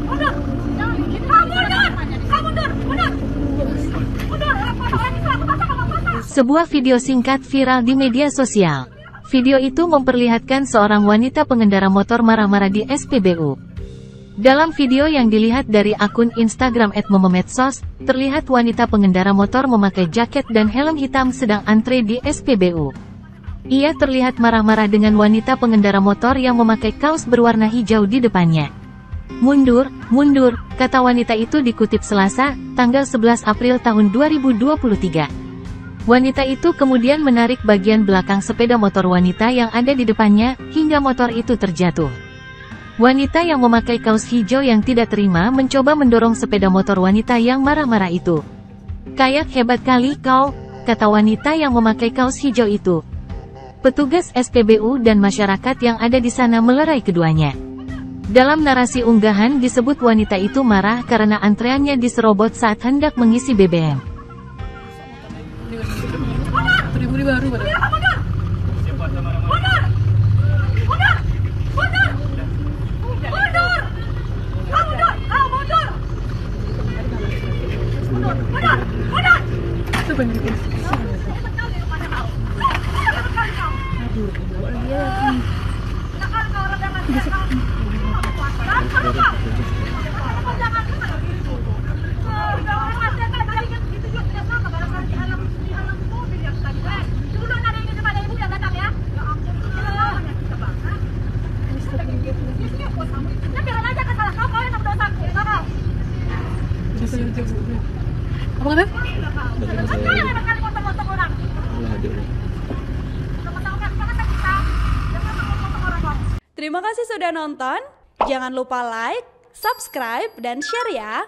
Mundur. Mundur. Sebuah video singkat viral di media sosial. Video itu memperlihatkan seorang wanita pengendara motor marah-marah di SPBU. Dalam video yang dilihat dari akun Instagram @momomedsos, terlihat wanita pengendara motor memakai jaket dan helm hitam sedang antre di SPBU. Ia terlihat marah-marah dengan wanita pengendara motor yang memakai kaos berwarna hijau di depannya. Mundur, mundur, kata wanita itu dikutip Selasa, tanggal 11 April tahun 2023. Wanita itu kemudian menarik bagian belakang sepeda motor wanita yang ada di depannya, hingga motor itu terjatuh. Wanita yang memakai kaos hijau yang tidak terima mencoba mendorong sepeda motor wanita yang marah-marah itu. "Kayak hebat kali kau," kata wanita yang memakai kaos hijau itu. Petugas SPBU dan masyarakat yang ada di sana melerai keduanya. Dalam narasi unggahan disebut wanita itu marah karena antreannya diserobot saat hendak mengisi BBM. Baru pada. Apa kata? Terima kasih sudah nonton. Jangan lupa like, subscribe, dan share ya.